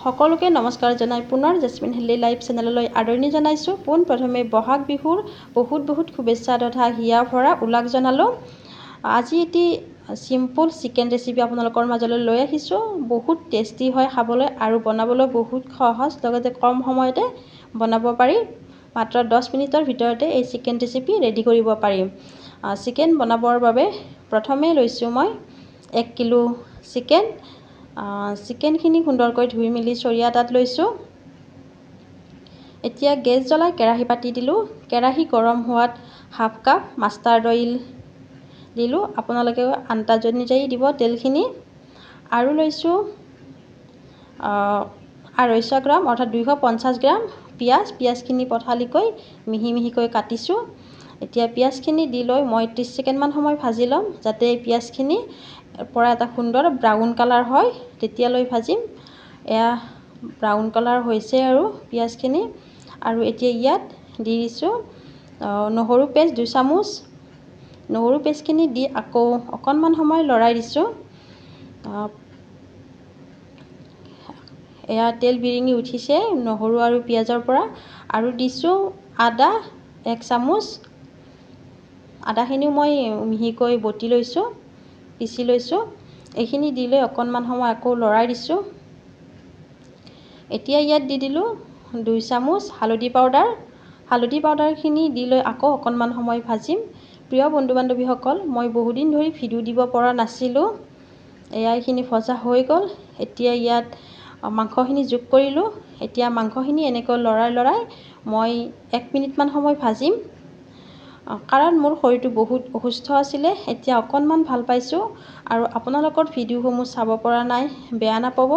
সকলোকে নমস্কাৰ জনাই পুনৰ জেচমিন হেলি লাইভ চেনেললৈ আদৰণি জনাইছোঁ। পোনপ্ৰথমে বহাগ বিহুৰ বহুত শুভেচ্ছা তথা হিয়া ভৰা উল্লাস জনালোঁ। আজি এটি চিম্পল চিকেন ৰেচিপি আপোনালোকৰ মাজলৈ লৈ আহিছোঁ। বহুত টেষ্টি হয় খাবলৈ আৰু বনাবলৈ বহুত সহজ, লগতে কম সময়তে বনাব পাৰি। মাত্ৰ 10 মিনিটৰ ভিতৰতে এই চিকেন ৰেচিপি ৰেডি কৰিব পাৰি। চিকেন বনাবৰ বাবে প্ৰথমে লৈছোঁ মই 1 কিলো চিকেন। চিকেনখিনি সুন্দৰকৈ ধুই মেলি চৰিয়া এটাত লৈছোঁ। এতিয়া গেছ জ্বলাই কেৰাহী পাতি দিলোঁ। কেৰাহী গৰম হোৱাত হাফ কাপ মাষ্টাৰ্ড অইল দিলোঁ। আপোনালোকে আন্দাজ অনুযায়ী দিব তেলখিনি। আৰু লৈছোঁ 250 গ্ৰাম অৰ্থাৎ 250 গ্ৰাম পিঁয়াজ। পিঁয়াজখিনি পঠালিকৈ মিহিকৈ কাটিছোঁ। এতিয়া পিঁয়াজখিনি দি লৈ মই 30 ছেকেণ্ডমান সময় ভাজি ল'ম, যাতে পিঁয়াজখিনি পৰা এটা সুন্দৰ ব্ৰাউন কালাৰ হয়, তেতিয়ালৈ ভাজিম। এয়া ব্ৰাউন কালাৰ হৈছে আৰু পিঁয়াজখিনি। আৰু এতিয়া ইয়াত দি দিছোঁ নহৰু পেষ্ট 2 চামুচ। নহৰু পেষ্টখিনি দি আকৌ অকণমান সময় লৰাই দিছোঁ। এয়া তেল বিৰিঙি উঠিছে নহৰু আৰু পিঁয়াজৰ পৰা। আৰু দিছোঁ আদা 1 চামুচ। আদাখিনিও মই মিহিকৈ বটি লৈছোঁ, পিচি লৈছোঁ। এইখিনি দি লৈ অকণমান সময় আকৌ লৰাই দিছোঁ। এতিয়া ইয়াত দি দিলোঁ 2 চামুচ হালধি পাউডাৰ। হালধি পাউডাৰখিনি দি লৈ আকৌ অকণমান সময় ভাজিম। প্ৰিয় বন্ধু বান্ধৱীসকল, মই বহুদিন ধৰি ভিডিঅ' দিব পৰা নাছিলোঁ। এইখিনি ভজা হৈ গ'ল। এতিয়া ইয়াত মাংসখিনি যোগ কৰিলোঁ। এতিয়া মাংসখিনি এনেকৈ লৰাই মই 1 মিনিটমান সময় ভাজিম। কাৰণ মোৰ শৰীৰটো বহুত অসুস্থ আছিলে, এতিয়া অকণমান ভাল পাইছোঁ। আৰু আপোনালোকৰ ভিডিঅ'সমূহ চাব পৰা নাই, বেয়া নাপাব।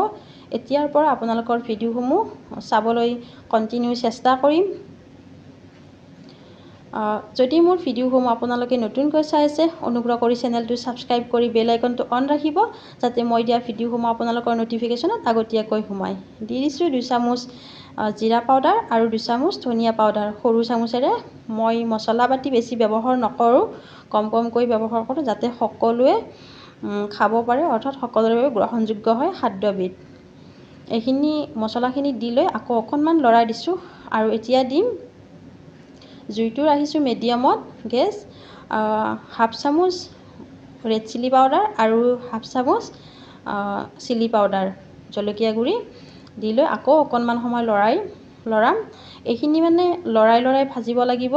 এতিয়াৰ পৰা আপোনালোকৰ ভিডিঅ'সমূহ চাবলৈ কণ্টিনিউ চেষ্টা কৰিম। যদি মোৰ ভিডিঅ'সমূহ আপোনালোকে নতুনকৈ চাই আছে, অনুগ্ৰহ কৰি চেনেলটো ছাবস্ক্ৰাইব কৰি বেল আইকনটো অন ৰাখিব, যাতে মই দিয়া ভিডিঅ'সমূহ আপোনালোকৰ নটিফিকেশ্যনত আগতীয়াকৈ সোমায়। দি দিছোঁ 2 চামুচ জিৰা পাউডাৰ আৰু 2 চামুচ ধনিয়া পাউডাৰ। সৰু চামুচেৰে মই মছলা পাতি বেছি ব্যৱহাৰ নকৰোঁ, কমকৈ ব্যৱহাৰ কৰোঁ, যাতে সকলোৱে খাব পাৰে, অৰ্থাৎ সকলোৰে বাবে গ্ৰহণযোগ্য হয় খাদ্যবিধ। এইখিনি মছলাখিনি দি লৈ আকৌ অকণমান লৰাই দিছোঁ। আৰু এতিয়া দিম, জুইটো ৰাখিছোঁ মিডিয়ামত গেছ, হাফ চামুচ ৰেড চিলি পাউডাৰ আৰু হাফ চামুচ চিলি পাউডাৰ, জলকীয়া গুড়ি দি লৈ আকৌ অকণমান সময় লৰাম। এইখিনি মানে লৰাই ভাজিব লাগিব।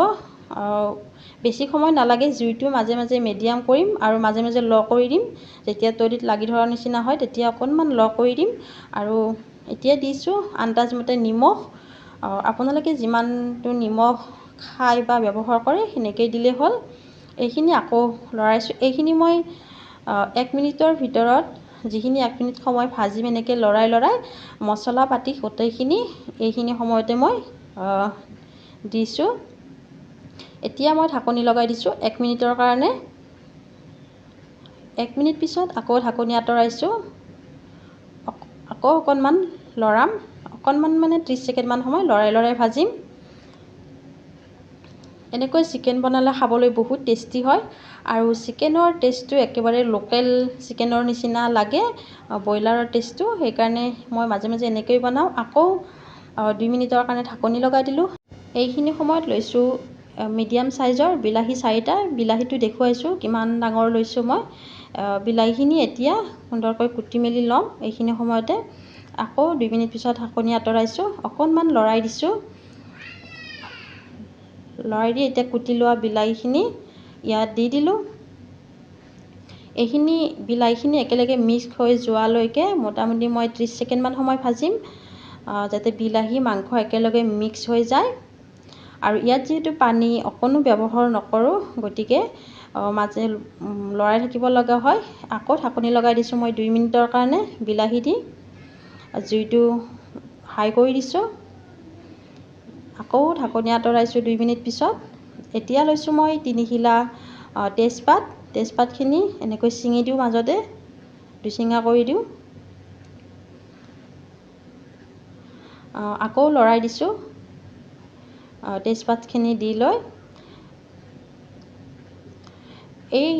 বেছি সময় নালাগে। জুইটো মাজে মাজে মিডিয়াম কৰিম আৰু মাজে মাজে ল' কৰি দিম। যেতিয়া তলিত লাগি ধৰাৰ নিচিনা হয়, তেতিয়া অকণমান ল' কৰি দিম। আৰু এতিয়া দিছোঁ আন্দাজমতে নিমখ। আপোনালোকে যিমানটো নিমখ খায় বা ব্যৱহাৰ কৰে সেনেকেই দিলেই হ'ল। এইখিনি আকৌ লৰাইছোঁ। এইখিনি মই 1 মিনিটৰ ভিতৰত, যিখিনি 1 মিনিট সময় ভাজিম, এনেকৈ লৰাই মছলা পাতি গোটেইখিনি এইখিনি সময়তে মই দিছোঁ। এতিয়া মই ঢাকনি লগাই দিছোঁ 1 মিনিটৰ কাৰণে। 1 মিনিট পিছত আকৌ ঢাকনি আঁতৰাইছোঁ। আকৌ অকণমান লৰাম, অকণমান মানে 30 ছেকেণ্ডমান সময় লৰাই ভাজিম। এনেকৈ চিকেন বনালে খাবলৈ বহুত টেষ্টি হয়। আৰু চিকেনৰ টেষ্টটো একেবাৰে লোকেল চিকেনৰ নিচিনা লাগে, ব্ৰইলাৰৰ টেষ্টটো। সেইকাৰণে মই মাজে মাজে এনেকৈ বনাওঁ। আকৌ 2 মিনিটৰ কাৰণে ঢাকনি লগাই দিলোঁ। এইখিনি সময়ত লৈছোঁ মিডিয়াম চাইজৰ বিলাহী 4টা। বিলাহীটো দেখুৱাইছোঁ কিমান ডাঙৰ লৈছোঁ মই। বিলাহীখিনি এতিয়া সুন্দৰকৈ কুটি মেলি ল'ম এইখিনি সময়তে। আকৌ 2 মিনিট পিছত ঢাকনি আঁতৰাইছোঁ, অকণমান লৰাই দিছোঁ। লৰাই দি এতিয়া কুটি লোৱা বিলাহীখিনি ইয়াত দি দিলোঁ। এইখিনি বিলাহীখিনি একেলগে মিক্স হৈ যোৱালৈকে মোটামুটি মই 30 ছেকেণ্ডমান সময় ভাজিম, যাতে বিলাহী মাংস একেলগে মিক্স হৈ যায়। আৰু ইয়াত যিহেতু পানী অকণো ব্যৱহাৰ নকৰোঁ, গতিকে মাজে লৰাই থাকিব লগা হয়। আকৌ ঢাকনি লগাই দিছোঁ মই 2 মিনিটৰ কাৰণে বিলাহী দি। জুইটো হাই কৰি দিছোঁ। আকৌ ঢাকনি আঁতৰাইছোঁ 2 মিনিট পিছত। এতিয়া লৈছোঁ মই 3 শিলা তেজপাতখিনি এনেকৈ ছিঙি দিওঁ, মাজতে 2 চিঙা কৰি দিওঁ। আকৌ লৰাই দিছোঁ। তেজপাতখিনি দি লৈ এই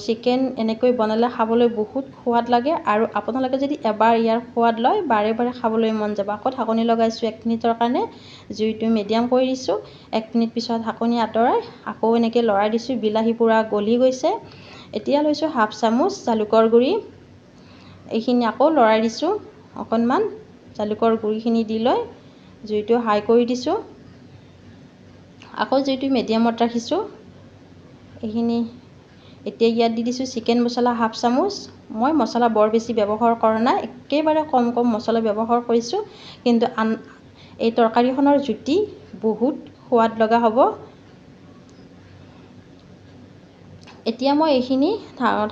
চিকেন এনেকৈ বনালে খাবলৈ বহুত সোৱাদ লাগে আৰু আপোনালোকে যদি এবাৰ ইয়াৰ সোৱাদ লয় বাৰে বাৰে খাবলৈ মন যাব। আকৌ ঢাকনি লগাইছোঁ 1 মিনিটৰ কাৰণে, জুইটো মিডিয়াম কৰি দিছোঁ। 1 মিনিট পিছত ঢাকনি আঁতৰাই আকৌ এনেকৈ লৰাই দিছোঁ। বিলাহী পূৰা গলি গৈছে। এতিয়া লৈছোঁ 1/2 চামুচ জালুকৰ গুড়ি, এইখিনি আকৌ লৰাই দিছোঁ। অকণমান জালুকৰ গুড়িখিনি দি লৈ জুইটো হাই কৰি দিছোঁ। আকৌ জুইটো মিডিয়ামত ৰাখিছোঁ। এইখিনি এতিয়া ইয়াত দি দিছোঁ চিকেন মছলা 1/2 চামুচ। মই মছলা বৰ বেছি ব্যৱহাৰ কৰা নাই, একেবাৰে কম মছলা ব্যৱহাৰ কৰিছোঁ, কিন্তু এই তৰকাৰীখনৰ জুতি বহুত সোৱাদ লগা হ'ব। এতিয়া মই এইখিনি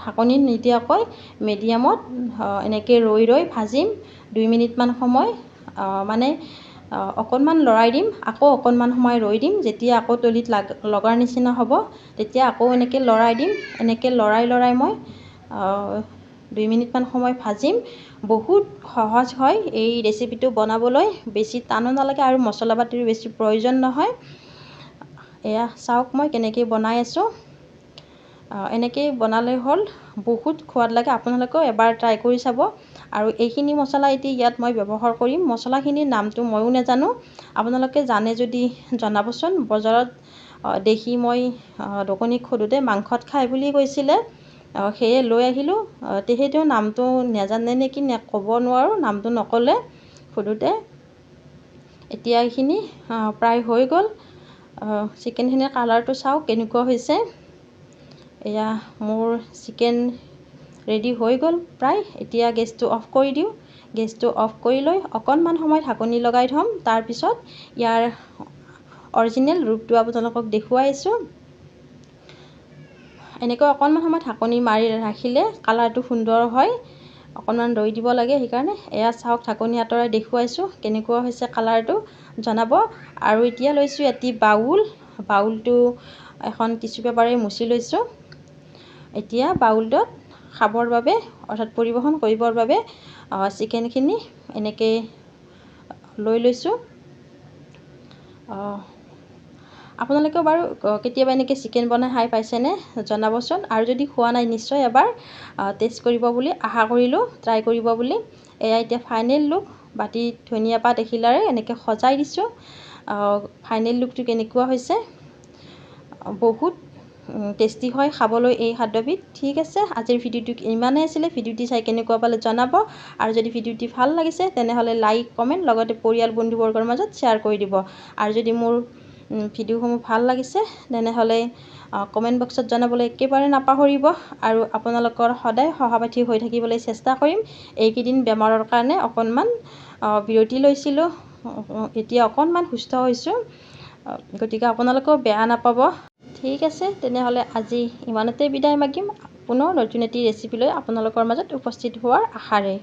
ঢাকনি নিদিয়াকৈ মিডিয়ামত এনেকৈ ৰৈ ভাজিম 2 মিনিটমান সময়। মানে অকণমান লৰাই দিম, আকৌ অকণমান সময় ৰৈ দিম। যেতিয়া আকৌ তলিত লগাৰ নিচিনা হ'ব তেতিয়া আকৌ এনেকৈ লৰাই দিম। এনেকৈ লৰাই মই 2 মিনিটমান সময় ভাজিম। বহুত সহজ হয় এই ৰেচিপিটো বনাবলৈ, বেছি টানো নালাগে আৰু মছলা পাতিৰ বেছি প্ৰয়োজন নহয়। এয়া চাওক মই কেনেকৈ বনাই আছোঁ। এনেকৈ বনালে হ'ল, বহুত সোৱাদ লাগে। আপোনালোকেও এবাৰ ট্ৰাই কৰি চাব। আৰু এইখিনি মছলা এতিয়া ইয়াত মই ব্যৱহাৰ কৰিম। মছলাখিনিৰ নামটো ময়ো নাজানো, আপোনালোকে জানে যদি জনাবচোন। বজাৰত দেখি মই দোকানীক সোধোতে মাংসত খাই বুলি কৈছিলে, সেয়ে লৈ আহিলোঁ। তেখেতেও নামটো নাজানে নেকি ক'ব নোৱাৰোঁ, নামটো নক'লে সোধোতে। এতিয়া এইখিনি প্ৰায় হৈ গ'ল। চিকেনখিনিৰ কালাৰটো চাওক কেনেকুৱা হৈছে। এয়া মোৰ চিকেন ৰেডি হৈ গ'ল প্ৰায়। এতিয়া গেছটো অফ কৰি দিওঁ। গেছটো অফ কৰি লৈ অকণমান সময় ঢাকনি লগাই থ'ম। তাৰপিছত ইয়াৰ অৰিজিনেল ৰূপটো আপোনালোকক দেখুৱাইছোঁ। এনেকৈ অকণমান সময় ঢাকনি মাৰি ৰাখিলে কালাৰটো সুন্দৰ হয়। অকণমান দৈ দিব লাগে সেইকাৰণে। এয়া চাওক ঢাকনি আঁতৰাই দেখুৱাইছোঁ কেনেকুৱা হৈছে কালাৰটো, জনাব। আৰু এতিয়া লৈছোঁ এটি বাউলটো এখন টিচু পেপাৰে মুচি লৈছোঁ। এতিয়া বাউলটোত খাবৰ বাবে অৰ্থাৎ পৰিৱেশন কৰিবৰ বাবে চিকেনখিনি এনেকৈ লৈ লৈছোঁ। আপোনালোকেও বাৰু কেতিয়াবা এনেকৈ চিকেন বনাই খাই পাইছেনে জনাবচোন। আৰু যদি খোৱা নাই নিশ্চয় এবাৰ টেষ্ট কৰিব বুলি আশা কৰিলোঁ, ট্ৰাই কৰিব বুলি। এয়া এতিয়া ফাইনেল লুক। বাতিত ধনিয়া পাত এখিলাৰে এনেকৈ সজাই দিছোঁ। ফাইনেল লুকটো কেনেকুৱা হৈছে। বহুত টেষ্টি হয় খাবলৈ এই খাদ্যবিধ। ঠিক আছে, আজিৰ ভিডিঅ'টো ইমানেই আছিলে। ভিডিঅ'টি চাই কেনেকুৱা পালে জনাব। আৰু যদি ভিডিঅ'টি ভাল লাগিছে তেনেহ'লে লাইক, কমেণ্ট, লগতে পৰিয়াল বন্ধুবৰ্গৰ মাজত শ্বেয়াৰ কৰি দিব। আৰু যদি মোৰ ভিডিঅ'সমূহ ভাল লাগিছে তেনেহ'লে কমেণ্ট বক্সত জনাবলৈ একেবাৰে নাপাহৰিব। আৰু আপোনালোকৰ সদায় সহপাঠী হৈ থাকিবলৈ চেষ্টা কৰিম। এইকেইদিন বেমাৰৰ কাৰণে অকণমান বিৰতি লৈছিলোঁ, এতিয়া অকণমান সুস্থ হৈছোঁ, গতিকে আপোনালোকেও বেয়া নাপাব। ঠিক আছে, তেনেহ'লে আজি ইমানতে বিদায় মাগিম। পুনৰ নতুন এটি ৰেচিপি লৈ আপোনালোকৰ মাজত উপস্থিত হোৱাৰ আশাৰে।